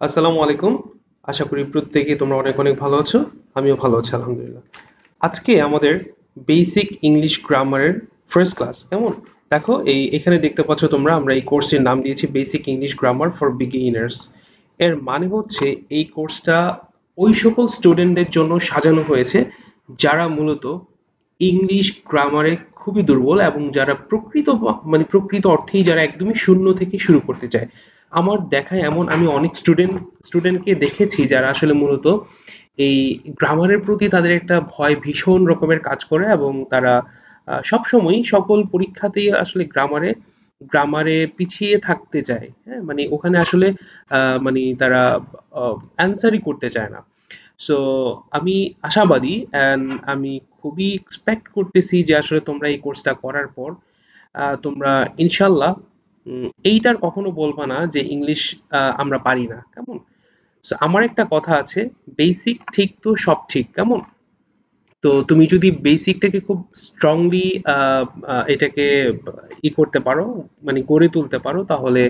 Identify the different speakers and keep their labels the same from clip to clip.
Speaker 1: আসসালামু আলাইকুম। আশা করি প্রত্যেকেই তোমরা অনেক অনেক ভালো আছো। আমিও ভালো আছি আলহামদুলিল্লাহ। আজকে আমাদের বেসিক ইংলিশ গ্রামারের ফার্স্ট ক্লাস। কেমন? দেখো এখানে দেখতে পাচ্ছ তোমরা আমরা এই কোর্সটির নাম দিয়েছি basic English grammar for beginners. এর মানে হচ্ছে এই কোর্সটা ওই সকল স্টুডেন্টদের জন্য সাজানো হয়েছে যারা মূলত ইংলিশ গ্রামারে খুবই দুর্বল এবং যারা মানে প্রকৃত অর্থেই যারা একদমই শূন্য থেকে শুরু করতে চায়। আমার দেখা এমন আমি অনেক স্টুডেন্টকে দেখেছি যারা আসলে মূলত এই গ্রামারের প্রতি তাদের একটা ভয় ভীষণ রকমের কাজ করে এবং তারা সবসময়ই সকল পরীক্ষাতেই আসলে গ্রামারে পিছিয়ে থাকতে চায়। হ্যাঁ, মানে ওখানে আসলে মানে তারা অ্যান্সারই করতে চায় না। সো আমি আশাবাদী অ্যান্ড আমি খুবই এক্সপেক্ট করতেছি যে আসলে তোমরা এই কোর্সটা করার পর তোমরা ইনশাল্লাহ এইটার কখনো বলবা না যে ইংলিশ আমরা পারি না। কেমন? সো আমার একটা কথা আছে, বেসিক ঠিক তো সব ঠিক। কেমন? তো তুমি যদি বেসিকটাকে খুব স্ট্রংলি এটাকে করতে পারো, মানে গড়ে তুলতে পারো, তাহলে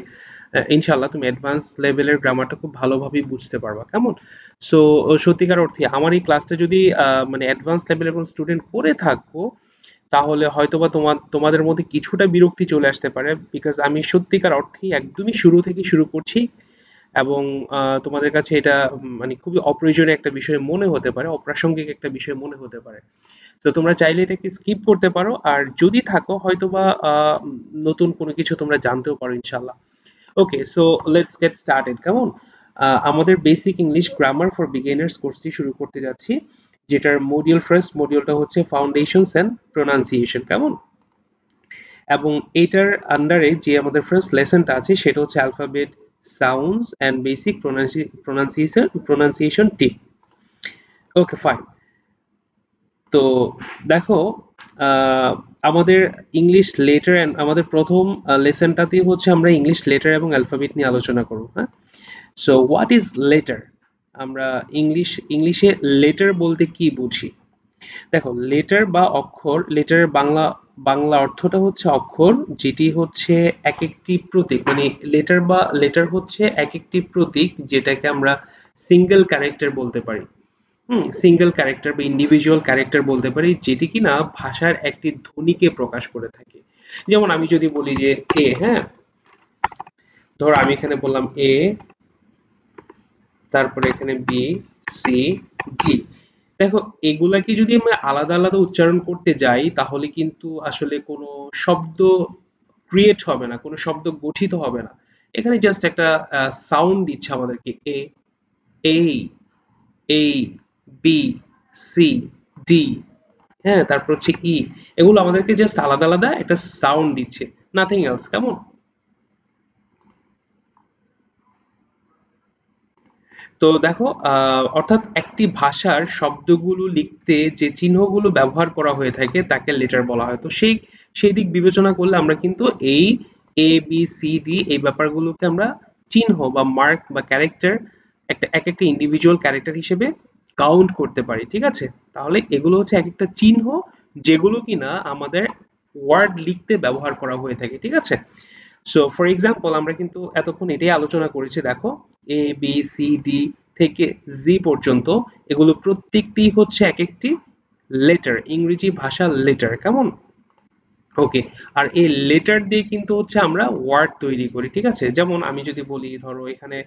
Speaker 1: ইনশাল্লাহ তুমি অ্যাডভান্স লেভেলের গ্রামারটা খুব ভালোভাবেই বুঝতে পারবা। কেমন? সো সত্যিকার অর্থে আমার এই ক্লাসটা যদি মানে অ্যাডভান্স লেভেলের কোনো স্টুডেন্ট করে থাকো, তাহলে হয়তোবা তোমাদের মধ্যে কিছুটা বিরক্তি চলে আসতে পারে, বিকজ আমি সত্যিকার অর্থেই একদমই শুরু থেকে শুরু করছি এবং তোমাদের কাছে এটা মানে খুবই অপ্রয়োজনীয় একটা বিষয় মনে হতে পারে, অপ্রাসঙ্গিক একটা বিষয় মনে হতে পারে। তো তোমরা চাইলে এটাকে স্কিপ করতে পারো, আর যদি থাকো হয়তোবা নতুন কোনো কিছু তোমরা জানতেও পারো ইনশাল্লাহ। ওকে, সো লেটস গেট স্টার্টেড। কেমন? আমাদের basic English grammar for beginners কোর্সটি শুরু করতে যাচ্ছি, যেটার ফার্স্ট মডিউলটা হচ্ছে ফাউন্ডেশনস এন্ড প্রোনাউন্সিয়েশন। কেমন? এবং এটার আন্ডারে যে আমাদের ফার্স্ট লেসনটা আছে সেটা হচ্ছে alphabet sounds and basic pronunciation tip. Okay, fine. তো দেখো, আহ, আমাদের ইংলিশ লেটার এন্ড আমাদের প্রথম লেসনটাতেই হচ্ছে আমরা ইংলিশ লেটার এবং অ্যালফাবেট নিয়ে আলোচনা করব। হ্যাঁ, সো হোয়াট ইজ লেটার? আমরা ইংলিশে লেটার বলতে কি বুঝি? দেখো, লেটার বা অক্ষর, লেটারের বাংলা বাংলা অর্থটা হচ্ছে অক্ষর, যেটি হচ্ছে এক একটি প্রতীক, মানে লেটার হচ্ছে এক একটি প্রতীক যেটাকে আমরা সিঙ্গেল ক্যারেক্টার বলতে পারি। সিঙ্গেল ক্যারেক্টার বা ইন্ডিভিজুয়াল ক্যারেক্টার বলতে পারি, যেটি কিনা ভাষার একটি ধ্বনিকে প্রকাশ করে থাকে। যেমন আমি যদি বলি যে এ, হ্যাঁ, ধর আমি এখানে বললাম এ, তারপরে এখানে বি, সি, ডি। দেখো, এগুলাকে যদি আমরা আলাদা আলাদা উচ্চারণ করতে যাই তাহলে কিন্তু আসলে কোনো শব্দ ক্রিয়েট হবে না, কোনো শব্দ গঠিত হবে না। এখানে জাস্ট একটা সাউন্ড দিচ্ছে আমাদেরকে এ, এই, এই, বি, সি, ডি, হ্যাঁ, তারপর হচ্ছে ই। এগুলো আমাদেরকে জাস্ট আলাদা আলাদা একটা সাউন্ড দিচ্ছে, নাথিং এলস। কেমন? তো দেখো, অর্থাৎ একটি ভাষার শব্দগুলো লিখতে যে চিহ্নগুলো ব্যবহার করা হয়ে থাকে তাকে লেটার বলা হয়। তো সেই দিক বিবেচনা করলে আমরা কিন্তু এই এ বি সি ডি এই ব্যাপারগুলোকে আমরা চিহ্ন বা মার্ক বা ক্যারেক্টার, এক একটা ইন্ডিভিজুয়াল ক্যারেক্টার হিসেবে কাউন্ট করতে পারি। ঠিক আছে? তাহলে এগুলো হচ্ছে এক একটা চিহ্ন যেগুলো কিনা আমাদের ওয়ার্ড লিখতে ব্যবহার করা হয়ে থাকে। ঠিক আছে? সো ফর এক্সাম্পল আমরা কিন্তু এতক্ষণ এটাই আলোচনা করেছি। দেখো, এ বি সি ডি থেকে জি পর্যন্ত এগুলো প্রত্যেকটি হচ্ছে এক একটি লেটার, ইংরেজি ভাষার লেটার। কেমন? ওকে, আর এই লেটার দিয়ে কিন্তু হচ্ছে আমরা ওয়ার্ড তৈরি করি। ঠিক আছে? যেমন আমি যদি বলি, ধরো এখানে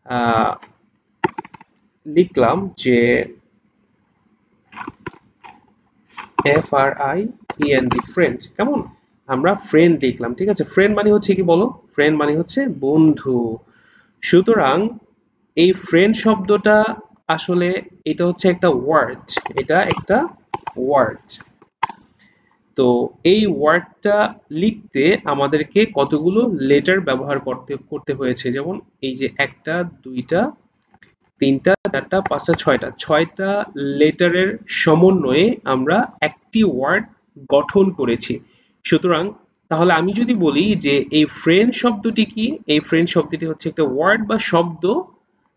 Speaker 1: আহ, লিখলাম যে FRIEND, ফ্রেন্ড। কেমন? আমরা ফ্রেন্ড লিখলাম। ঠিক আছে? ফ্রেন্ড মানে হচ্ছে কি বলো? ফ্রেন্ড মানে হচ্ছে বন্ধু। সুতরাং এই ফ্রেন্ড শব্দটা আসলে এটা হচ্ছে একটা ওয়ার্ড, এটা একটা ওয়ার্ড। তো এই ওয়ার্ডটা লিখতে আমাদেরকে কতগুলো লেটার ব্যবহার করতে করতে হয়েছে। যেমন এই যে একটা, দুইটা, তিনটা, চারটা, পাঁচটা, ছয়টা লেটারের সমন্বয়ে আমরা একটি ওয়ার্ড গঠন করেছি। সুতরাং তাহলে আমি যদি বলি যে এই ফ্রেন্ড শব্দটি কি, এই ফ্রেন্ড শব্দটি হচ্ছে একটা ওয়ার্ড বা শব্দ,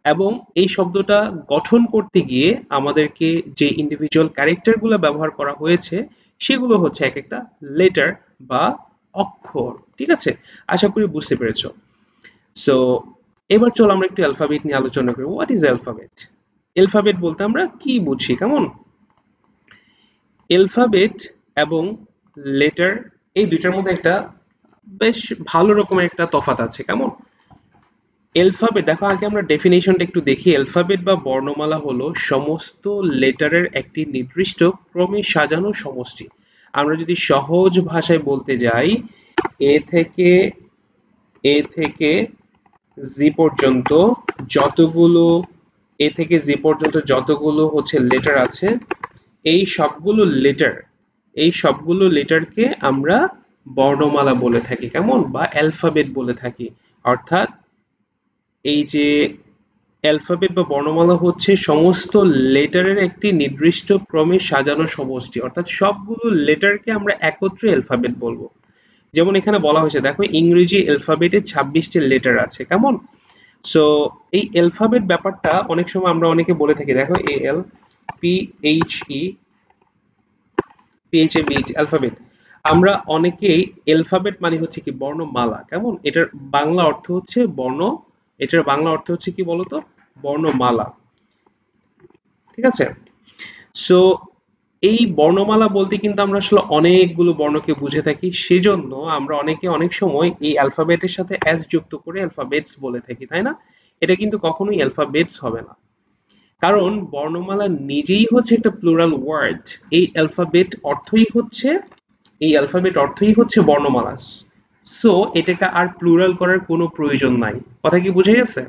Speaker 1: এবং এই শব্দটা গঠন করতে গিয়ে আমাদেরকে যে ইন্ডিভিজুয়াল ক্যারেক্টারগুলো ব্যবহার করা হয়েছে সেগুলো হচ্ছে এক একটা লেটার বা অক্ষর। ঠিক আছে? আশা করি বুঝতে পেরেছো। সো এবার চলো আমরা একটু অ্যালফাবেট নিয়ে আলোচনা করি। What is alphabet? অ্যালফাবেট বলতে আমরা কি বুঝি, কেমন? অ্যালফাবেট এবং লেটার, এই দুইটার মধ্যে একটা বেশ ভালো রকমের একটা তফাৎ আছে, কেমন? অ্যালফাবেট, দেখো আগে আমরা ডেফিনেশনটা একটু দেখি। অ্যালফাবেট বা বর্ণমালা হলো সমস্ত লেটারের একটি নির্দিষ্ট ক্রমে সাজানো সমষ্টি। আমরা যদি সহজ ভাষায় বলতে যাই, এ থেকে এ থেকে জি পর্যন্ত যতগুলো, এ থেকে জি পর্যন্ত যতগুলো হচ্ছে লেটার আছে, এই সবগুলো লেটার, এই সবগুলো লেটারকে আমরা বর্ণমালা বলে থাকি, কেমন? বা অ্যালফাবেট বলে থাকি। অর্থাৎ এই যে অ্যালফাবেট বা বর্ণমালা হচ্ছে সমস্ত লেটারের একটি নির্দিষ্ট ক্রমে সাজানো সমষ্টি, অর্থাৎ সবগুলো লেটারকে আমরা একত্রে অ্যালফাবেট বলবো। যেমন এখানে বলা হয়েছে, দেখো ইংরেজি অ্যালফাবেটে 26টি লেটার আছে, কেমন? সো এই অ্যালফাবেট ব্যাপারটা অনেক সময় আমরা অনেকে বলে থাকি, দেখো A L P H E PHABET alphabet. আমরা অনেকেই অ্যালফাবেট মানে হচ্ছে কি বর্ণমালা, কেমন? এটার বাংলা অর্থ হচ্ছে বর্ণ, এটার বাংলা অর্থ হচ্ছে কি বলতো? বর্ণমালা, ঠিক আছে? সো এই বর্ণমালা বলতে কিন্তু আমরা আসলে অনেকগুলো বর্ণকে বুঝে থাকি, সেজন্য আমরা অনেকে অনেক সময় এই অ্যালফাবেটের সাথে এস যুক্ত করে অ্যালফাবেটস বলে থাকি, তাই না? এটা কিন্তু কখনোই অ্যালফাবেটস হবে না, কারণ বর্ণমালা নিজেই হচ্ছে একটা প্লুরাল ওয়ার্ড। এই অ্যালফাবেট অর্থই হচ্ছে, এই অ্যালফাবেট অর্থই হচ্ছে বর্ণমালা। সো এটাকে আর প্লুরাল করার কোনো প্রয়োজন নাই। কথা কি বুঝে গেছে?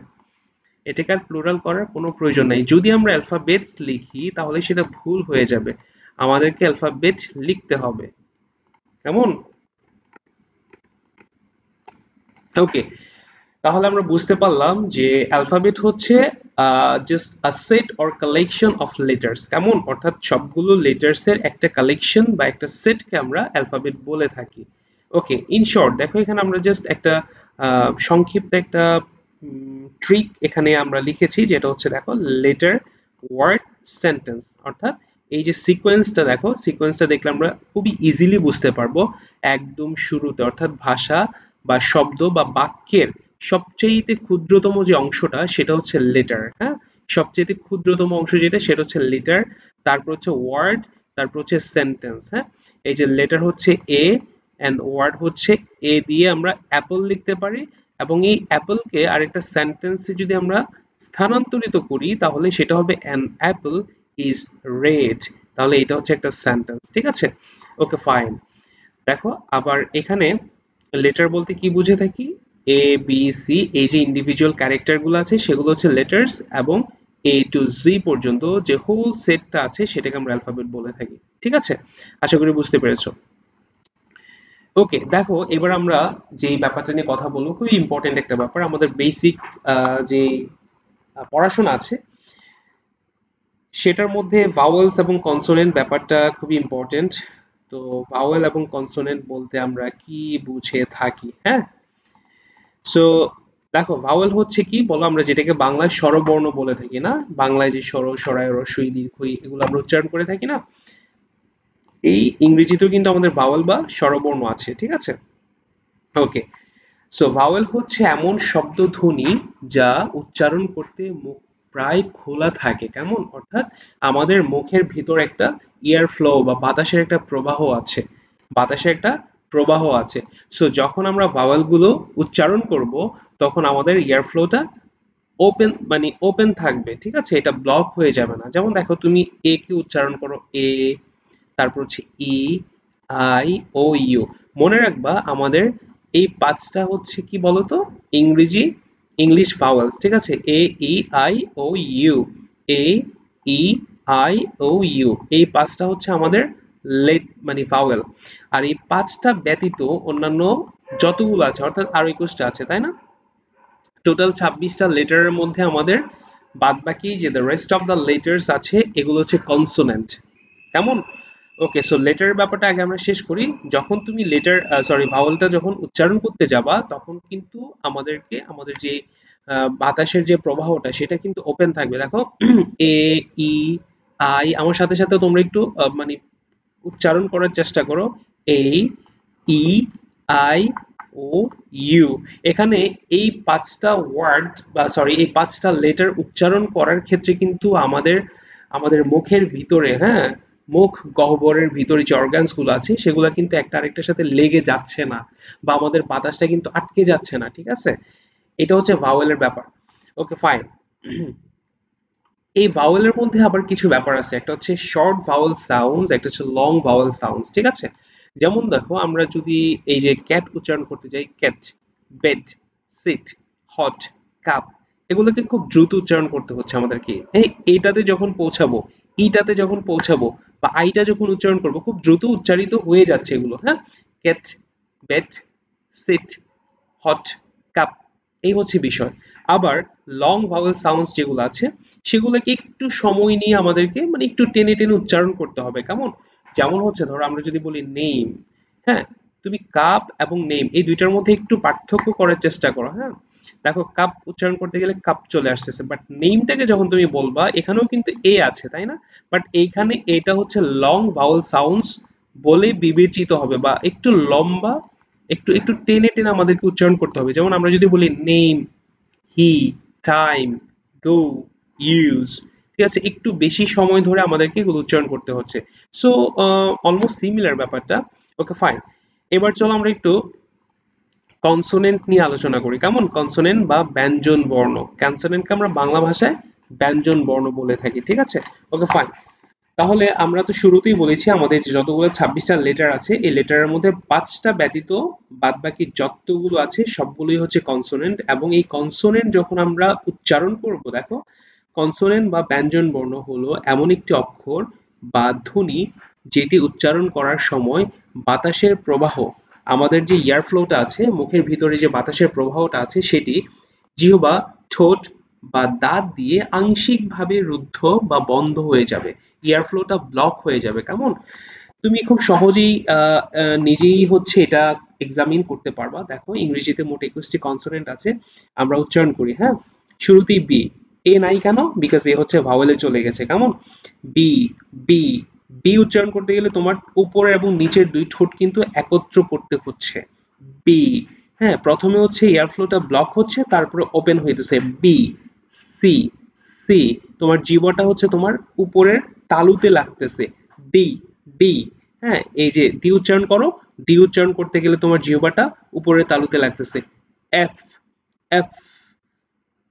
Speaker 1: এটাকে আর প্লুরাল করার কোনো প্রয়োজন নাই। যদি আমরা অ্যালফাবেটস লিখি তাহলে সেটা ভুল হয়ে যাবে, আমাদেরকে অ্যালফাবেট লিখতে হবে, কেমন? ওকে, তাহলে আমরা বুঝতে পারলাম যে অ্যালফাবেট হচ্ছে just a set or collection of letters, কেমন? অর্থাৎ সবগুলো লেটার্স এর একটা কালেকশন বা একটা সেটকে আমরা অ্যালফাবেট বলে থাকি। ওকে, ইন শর্ট দেখো এখানে আমরা জাস্ট একটা সংক্ষিপ্ত একটা ট্রিক এখানে আমরা লিখেছি, যেটা হচ্ছে দেখো লেটার ওয়ার্ড সেন্টেন্স, অর্থাৎ এই যে সিকোয়েন্সটা, দেখো সিকোয়েন্সটা দেখলে আমরা খুবই ইজিলি বুঝতে পারবো। একদম শুরুতে অর্থাৎ ভাষা বা শব্দ বা বাক্যের সবচেয়ে ক্ষুদ্রতম যে অংশটা সেটা হচ্ছে লেটার, হ্যাঁ? সবচেয়ে ক্ষুদ্রতম অংশ যেটা সেটা হচ্ছে লেটার, তারপর হচ্ছে ওয়ার্ড, তারপর হচ্ছে সেন্টেন্স, হ্যাঁ? এই যে লেটার হচ্ছে এ এন্ড ওয়ার্ড হচ্ছে এ দিয়ে আমরা অ্যাপল লিখতে পারি, এবং এই অ্যাপলকে আরেকটা সেন্টেন্সে যদি আমরা স্থানান্তরিত করি তাহলে সেটা হবে অ্যান অ্যাপল ইজ রেড, তাহলে এটা হচ্ছে একটা সেন্টেন্স, ঠিক আছে? Okay fine. দেখো আবার এখানে লেটার বলতে কি বুঝে থাকি? এ বি সি, এই যে ইন্ডিভিজুয়াল ক্যারেক্টার গুলো আছে সেগুলো হচ্ছে লেটার্স, এবং এ টু জি পর্যন্ত যে হোল সেটটা আছে সেটাকে আমরা অ্যালফাবেট বলে থাকি, ঠিক আছে? আশা করি বুঝতে পেরেছো। ওকে, দেখো এবার আমরা যে ব্যাপারটা নিয়ে কথা বলবো, খুবই ইম্পর্টেন্ট একটা ব্যাপার, আমাদের বেসিক যে পড়াশোনা আছে সেটার মধ্যে ভাওয়েলস এবং কনসোনেন্ট ব্যাপারটা খুবই ইম্পর্টেন্ট। তো ভাওয়েল এবং কনসোনেন্ট বলতে আমরা কি বুঝে থাকি, হ্যাঁ? সো দেখো ভাওয়েল হচ্ছে কি বলো, আমরা যেটাকে বাংলায় স্বরবর্ণ বলে থাকি না, বাংলায় যে স্বর, স্বরায়, রস্বই, দীর্ঘই এগুলো আমরা উচ্চারণ করে থাকি না, এই ইংরেজিতেও কিন্তু আমাদের ভাওয়েল বা স্বরবর্ণ আছে, ঠিক আছে? ওকে, সো ভাওয়েল হচ্ছে এমন শব্দধ্বনি যা উচ্চারণ করতে মুখ প্রায় খোলা থাকে, কেমন? অর্থাৎ আমাদের মুখের ভিতর একটা এয়ার ফ্লো বা বাতাসের একটা প্রবাহ আছে, বাতাসের একটা প্রবাহ আছে। সো যখন আমরা ভাওয়েল গুলো উচ্চারণ করব তখন আমাদের এয়ার ফ্লোটা ওপেন, মানে ওপেন থাকবে, ঠিক আছে? এটা ব্লক হয়ে যাবে না। যেমন দেখো তুমি এ কে উচ্চারণ করো এ, তারপর হচ্ছে ই, আই, ও, ইউ। মনে রাখবা আমাদের এই পাঁচটা হচ্ছে কি বলতো? ইংরেজি, ইংলিশ ভাওয়েলস, ঠিক আছে? A, E, I, O, U. A, E, I, O, U, এই পাঁচটা হচ্ছে আমাদের লেট মানে ভাওয়েল। আর এই পাঁচটা ব্যতীত অন্যান্য যতগুলো আছে, অর্থাৎ আরো 21টা আছে, তাই না? টোটাল 26টা লেটারের মধ্যে আমাদের বাদবাকি যে the rest of the letters আছে এগুলো হচ্ছে কনসোনেন্ট, কেমন? ওকে, সো লেটারের ব্যাপারটা আগে আমরা শেষ করি। যখন তুমি লেটার সরি ভাওয়েলটা যখন উচ্চারণ করতে যাবা তখন কিন্তু আমাদেরকে আমাদের যে বাতাসের যে প্রবাহটা সেটা কিন্তু ওপেন থাকবে। দেখো এ, ই, আই, আমার সাথে সাথে তোমরা একটু মানে উচ্চারণ করার চেষ্টা করো। এ, ই, আই, ও ইউ। এখানে এই পাঁচটা ওয়ার্ড বা সরি এই পাঁচটা লেটার উচ্চারণ করার ক্ষেত্রে কিন্তু আমাদের আমাদের মুখের ভিতরে, হ্যাঁ, মুখ গহ্বরের ভিতরে যে অর্গানস গুলো আছে সেগুলো কিন্তু একটা আরেকটার সাথে লেগে যাচ্ছে না, বা আমাদের বাতাসটা কিন্তু আটকে যাচ্ছে না, ঠিক আছে? এটা হচ্ছে ভাওয়েলের ব্যাপার। Okay fine. এই ভাওয়েলের মধ্যে আবার কিছু ব্যাপার আছে, একটা হচ্ছে শর্ট ভাওয়েল সাউন্ডস, একটা হচ্ছে লং ভাওয়েল সাউন্ডস, ঠিক আছে? যেমন দেখো আমরা যদি এই যে ক্যাট উচ্চারণ করতে যাই, cat, bed, sit, hot, cup, এগুলোকে খুব দ্রুত উচ্চারণ করতে হচ্ছে আমাদেরকে। এই এইটাতে যখন পৌঁছাবো, ইটাতে যখন পৌঁছাবো, বা আইটা যখন উচ্চারণ করবো, খুব দ্রুত উচ্চারিত হয়ে যাচ্ছে এগুলো, হ্যাঁ। Cat, bed, sit, hot, cup, এই হচ্ছে বিষয়। আবার লং ভাওয়েল সাউন্ডস যেগুলো আছে সেগুলোকে একটু সময় নিয়ে আমাদেরকে মানে একটু টেনে টেনে উচ্চারণ করতে হবে, কেমন? যেমন হচ্ছে ধরো আমরা যদি বলি নেম, হ্যাঁ, তুমি কাপ এবং নেম এই দুইটার মধ্যে একটু পার্থক্য করার চেষ্টা করো, হ্যাঁ। দেখো কাপ উচ্চারণ করতে গেলে কাপ চলে আসতেছে, বাট নেমটাকে যখন তুমি বলবা এখানেও কিন্তু এ আছে, তাই না? বাট এইখানে এটা হচ্ছে লং ভাওয়েল সাউন্ডস বলে বিবেচিত হবে, বা একটু লম্বা, একটু একটু টেনে টেনে আমাদেরকে উচ্চারণ করতে হবে। যেমন আমরা যদি বলি নেম, হি, টাইম, গো, ইউজ, ঠিক আছে, একটু বেশি সময় ধরে আমাদেরকে এগুলো উচ্চারণ করতে হচ্ছে। সো অলমোস্ট সিমিলার ব্যাপারটা। Okay fine. এবার চলো আমরা একটু কনসোনেন্ট নিয়ে আলোচনা করি, কেমন? কনসোনেন্ট বা ব্যঞ্জন বর্ণ, কনসোনেন্টকে আমরা বাংলা ভাষায় ব্যঞ্জন বর্ণ বলে থাকি, ঠিক আছে? Okay fine. তাহলে আমরা তো শুরুতেই বলেছি আমাদের যে যতগুলো 26টা লেটার আছে এই লেটারের মধ্যে পাঁচটা ব্যতীত বাদবাকি যতগুলো আছে সবগুলোই হচ্ছে কনসোনেন্ট, এবং এই কনসোনেন্ট যখন আমরা উচ্চারণ করব, দেখো, কনসোনেন্ট বা ব্যঞ্জন বর্ণ হলো এমন একটি অক্ষর বা ধ্বনি যেটি উচ্চারণ করার সময় বাতাসের প্রবাহ, আমাদের যে এয়ার ফ্লোটা আছে, মুখের ভিতরে যে বাতাসের প্রবাহটা আছে সেটি জিহ্বা, ঠোঁট বা দাঁত দিয়ে আংশিকভাবে রুদ্ধ বা বন্ধ হয়ে যাবে, এয়ার ফ্লোটা ব্লক হয়ে যাবে, কেমন? তুমি খুব সহজেই নিজেই হচ্ছে এটা এক্সামিন করতে পারবা। দেখো ইংরেজিতে মোট 21টি কনসোনেন্ট আছে, আমরা উচ্চারণ করি, হ্যাঁ। শুরুতেই বি, এ নাই কেন? বিকজ এ হচ্ছে ভাওয়েলে চলে গেছে, কেমন? বি, বি, বি উচ্চারণ করতে গেলে তোমার উপরে এবং নিচের দুই ঠোঁট কিন্তু একত্র করতে হচ্ছে, বি, হ্যাঁ। প্রথমে হচ্ছে এয়ার ফ্লোটা ব্লক হচ্ছে, তারপরে ওপেন হইতেছে, বি। সি, সি, তোমার জিহ্বাটা হচ্ছে তোমার উপরের তালুতে লাগতেছে, ডি, ডি, হ্যাঁ। এই যে ডি উচ্চারণ করো, ডি উচ্চারণ করতে গেলে তোমার জিহ্বাটা উপরের তালুতে লাগতেছে, এফ, এফ,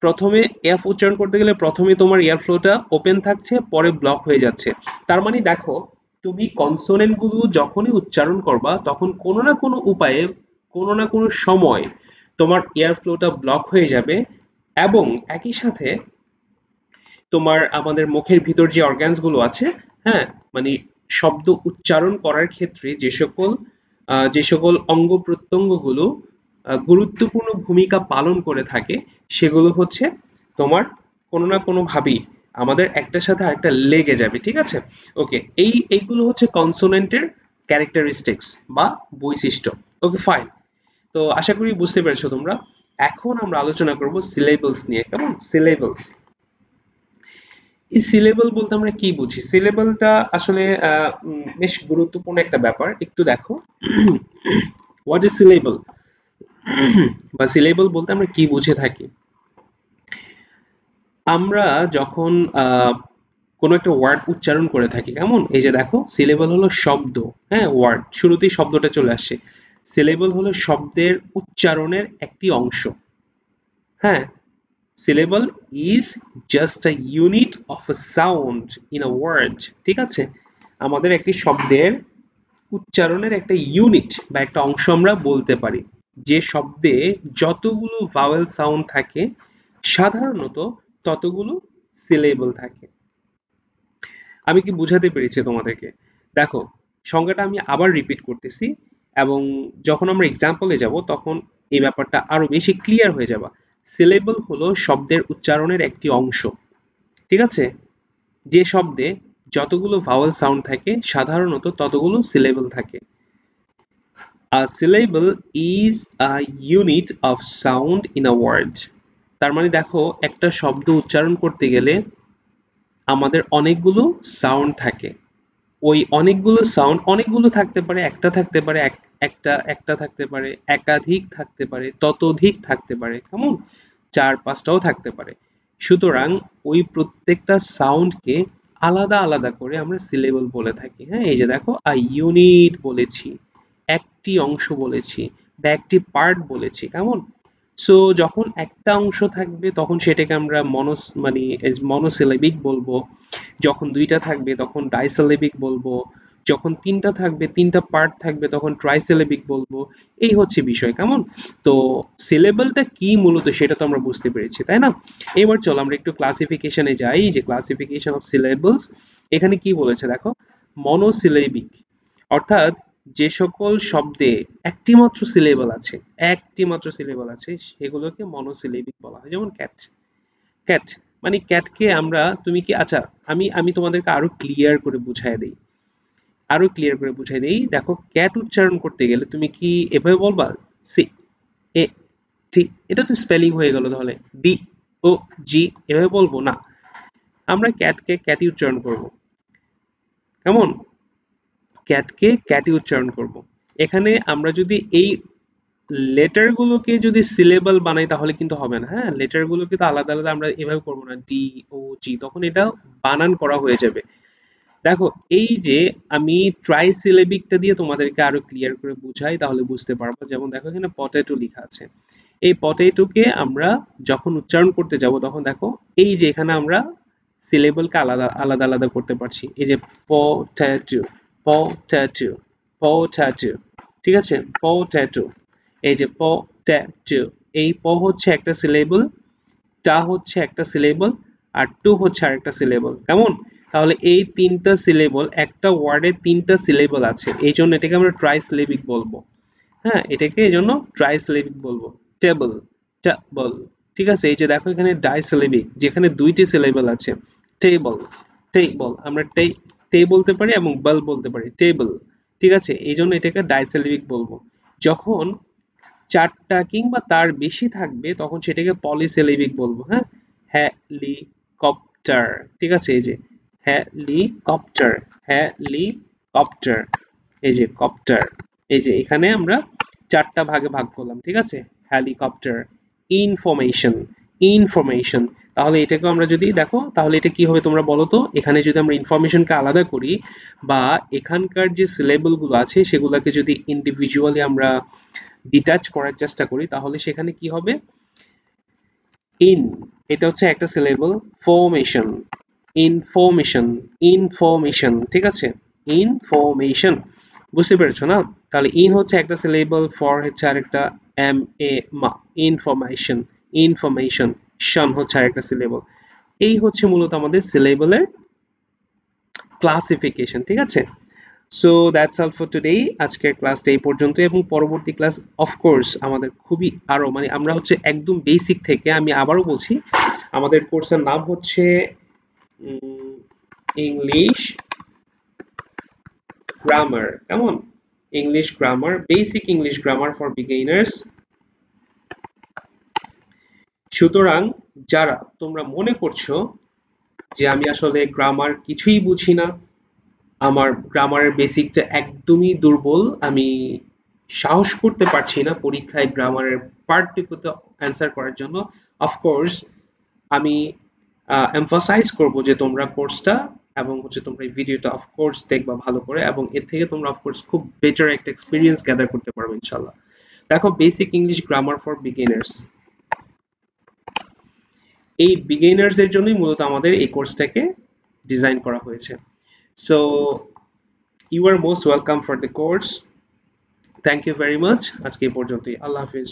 Speaker 1: প্রথমে এফ উচ্চারণ করতে গেলে প্রথমে তোমার এয়ার ফ্লোটা ওপেন থাকছে, পরে ব্লক হয়ে যাচ্ছে। তার মানে দেখো, তুমি কনসোনেন্ট গুলো যখনই উচ্চারণ করবা তখন কোনো না কোনো উপায়ে, কোনো না কোনো সময় তোমার এয়ার ফ্লোটা ব্লক হয়ে যাবে, এবং একই সাথে তোমার আমাদের মুখের ভিতর যে অর্গানস গুলো আছে, হ্যাঁ, মানে শব্দ উচ্চারণ করার ক্ষেত্রে যে সকল অঙ্গ প্রত্যঙ্গ গুলো গুরুত্বপূর্ণ ভূমিকা পালন করে থাকে সেগুলো হচ্ছে তোমার কোনো না কোনো ভাবেই আমাদের একটার সাথে আরেকটা লেগে যাবে, ঠিক আছে? ওকে, এইগুলো হচ্ছে কনসোনেন্টের ক্যারেক্টারিস্টিক্স বা বৈশিষ্ট্য। ওকে ফাইন। তো আশা করি বুঝতে পেরেছো তোমরা। এখন আমরা আলোচনা করব সিলেবলস নিয়ে, কেমন? সিলেবলস, এই সিলেবল বলতে আমরা কি বুঝি? সিলেবলটা আসলে বেশ গুরুত্বপূর্ণ একটা ব্যাপার, একটু দেখো। হোয়াট ইজ সিলেবল বা সিলেবল বলতে আমরা কি বুঝে থাকি? আমরা যখন কোনো একটা ওয়ার্ড উচ্চারণ করে থাকি, কেমন? এই যে দেখো, সিলেবল হলো শব্দ, হ্যাঁ, ওয়ার্ড শুরুতেই শব্দটা চলে আসছে। সিলেবল হলো শব্দের উচ্চারণের একটি অংশ, হ্যাঁ। syllable is just a unit of a sound in a word, ঠিক আছে? আমাদের একটি শব্দের উচ্চারণের একটা ইউনিট বা একটা অংশ আমরা বলতে পারি। যে শব্দে যতগুলো ভাওয়েল সাউন্ড থাকে সাধারণত ততগুলো সিলেবল থাকে। আমি কি বুঝাতে পেরেছি তোমাদেরকে? দেখো, সংজ্ঞাটা আমি আবার রিপিট করতেছি, এবং যখন আমরা এক্সাম্পলে যাব তখন এই ব্যাপারটা আরো বেশি ক্লিয়ার হয়ে যাবে। সিলেবল হলো শব্দের উচ্চারণের একটি অংশ, ঠিক আছে? যে শব্দে যতগুলো ভাওয়েল সাউন্ড থাকে সাধারণত ততগুলো সিলেবল থাকে। A syllable is a unit of sound in a word. তার মানে দেখো, একটা শব্দ উচ্চারণ করতে গেলে আমাদের অনেকগুলো সাউন্ড থাকে। ওই অনেকগুলো সাউন্ড, অনেকগুলো থাকতে পারে, একটা থাকতে পারে, একটা একটা থাকতে পারে, একাধিক থাকতে পারে, ততোধিক থাকতে পারে, কেমন, চার পাঁচটাও থাকতে পারে। সুতরাং ওই প্রত্যেকটা সাউন্ডকে আলাদা আলাদা করে আমরা সিলেবল বলে থাকি। হ্যাঁ, এই যে দেখো ইউনিট বলেছি, একটি অংশ বলেছি, বা একটি পার্ট বলেছি, কেমন। সো যখন একটা অংশ থাকবে তখন সেটাকে আমরা মানে মনোসিলেবিক বলবো, যখন দুইটা থাকবে তখন ডাইসিলেবিক বলবো, যখন তিনটা থাকবে, তিনটা পার্ট থাকবে, তখন ট্রাইসিলেবিক বলবো। এই হচ্ছে বিষয়, কেমন। তো সিলেবলটা কি মূলত সেটা তো আমরা বুঝতে পেরেছি, তাই না। এবার চলো আমরা একটু ক্লাসিফিকেশনে যাই, যে ক্লাসিফিকেশন অফ সিলেবলস। এখানে কি বলেছে দেখো, মনোসিলেবিক অর্থাৎ যে সকল শব্দে একটি মাত্র সিলেবল আছে, একটি মাত্র সিলেবল আছে, সেগুলোকে মনোসিলেবিক বলা হয়। যেমন ক্যাট, ক্যাট মানে ক্যাটকে আমরা, তুমি কি, আচ্ছা আমি আমি তোমাদেরকে আরো ক্লিয়ার করে বুঝাই দেই, আরো ক্লিয়ার করে বুঝাই দেই। দেখো ক্যাট উচ্চারণ করতে গেলে তুমি কি এভাবে বলবা, সি এ টি, এটা তো স্পেলিং হয়ে গেল, তাহলে ডি ও জি এভাবে বলবো না, আমরা ক্যাটকে ক্যাটি উচ্চারণ করব, কেমন, ক্যাটকে ক্যাটি উচ্চারণ করব। এখানে আমরা যদি এই লেটার গুলোকে যদি সিলেবল বানাই তাহলে কিন্তু হবে না। হ্যাঁ, লেটার গুলোকে তো আলাদা আলাদা আমরা এভাবে করবো না, ডি ও জি, তখন এটা বানান করা হয়ে যাবে। দেখো এই যে আমি ট্রাইসিলেবিকটা দিয়ে তোমাদেরকে আরো ক্লিয়ার করে বুঝাই তাহলে বুঝতে পারবো। যেমন দেখো এখানে পটেটো লেখা আছে, এই পটেটোকে আমরা যখন উচ্চারণ করতে যাব তখন দেখো এই যে এখানে আমরা সিলেবলকে আলাদা আলাদা আলাদা করতে পারছি। এই যে পটেটো, পটেটো, পটেটো, ঠিক আছে, পটেটো, এই যে পটেটো, এই প হচ্ছে একটা সিলেবল, টা হচ্ছে একটা সিলেবল, আর টু হচ্ছে আরেকটা সিলেবল, কেমন। তাহলে এই তিনটা সিলেবল, একটা ওয়ার্ডে তিনটা সিলেবল আছে, এই জন্য এটাকে আমরা ট্রাইসিলেবিক বলবো। হ্যাঁ, এটাকে এই জন্য ট্রাইসিলেবিক বলবো। টেবল, টেবল, ঠিক আছে। এই যে দেখো এখানে ডাইসিলেবিক, যেখানে দুইটি সিলেবল আছে, টেবল, টেবল, আমরা টে বলতে পারি এবং বল বলতে পারি, টেবল, ঠিক আছে, এই জন্য এটাকে ডাইসিলেবিক বলবো। যখন চারটা কিংবা তার বেশি থাকবে তখন সেটাকে পলিসিলেবিক বলবো। হ্যাঁ, হেলিকপ্টার, ঠিক আছে, এই যে হেলিকপ্টার, হেলিকপ্টার, এই যে কপ্টার, এই যে এখানে আমরা চারটা ভাগে ভাগ করলাম, ঠিক আছে। হেলিকপ্টার, ইনফরমেশন, ইনফরমেশন, তাহলে এটাকে আমরা যদি দেখো তাহলে এটা কি হবে তোমরা বলো তো, এখানে যদি আমরা ইনফরমেশনকে আলাদা করি বা এখানকার যে সিলেবল গুলো আছে সেগুলোকে যদি ইন্ডিভিজুয়ালি আমরা ডিটাচ করার চেষ্টা করি তাহলে সেখানে কি হবে, ইন, এটা হচ্ছে একটা সিলেবল, ফরমেশন, ইনফরমেশন, ইনফরমেশন, ঠিক আছে, ইনফরমেশন, বুঝতে পেরেছো না। তাহলে ইন হচ্ছে একটা সিলেবল, ফর হচ্ছে আরেকটা, এম এ মা, ইনফরমেশন, ইনফরমেশন, শন হচ্ছে আরেকটা সিলেবল। এই হচ্ছে মূলত আমাদের সিলেবলের ক্লাসিফিকেশন, ঠিক আছে। So that's all for today, আজকের ক্লাসটা এই পর্যন্ত, এবং পরবর্তী ক্লাস অফকোর্স আমাদের খুবই আরো মানে আমরা হচ্ছে একদম বেসিক থেকে, আমি আবারও বলছি আমাদের কোর্সের নাম হচ্ছে ইংলিশ গ্রামার, কেমন, English grammar, basic English grammar for beginners. সুতরাং যারা তোমরা মনে করছো যে আমি আসলে গ্রামার কিছুই বুঝি না, আমার গ্রামারের বেসিকটা একদমই দুর্বল, আমি সাহস করতে পারছি না পরীক্ষায় গ্রামারের পার্টটুকুতে অ্যান্সার করার জন্য, অফকোর্স আমি এমফাসাইজ করব যে তোমরা কোর্সটা এবং হচ্ছে তোমরা এই ভিডিওটা অফকোর্স দেখবা ভালো করে, এবং এর থেকে তোমরা অফকোর্স খুব বেটার একটা এক্সপিরিয়েন্স গ্যাদার করতে পারবে ইনশাল্লাহ। দেখো basic English grammar for beginners, এই বিগিনার্স এর জন্যই মূলত আমাদের এই কোর্সটাকে ডিজাইন করা হয়েছে। So you are most welcome for the course. Thank you very much, আজকে এই পর্যন্তই, আল্লাহ হাফিজ।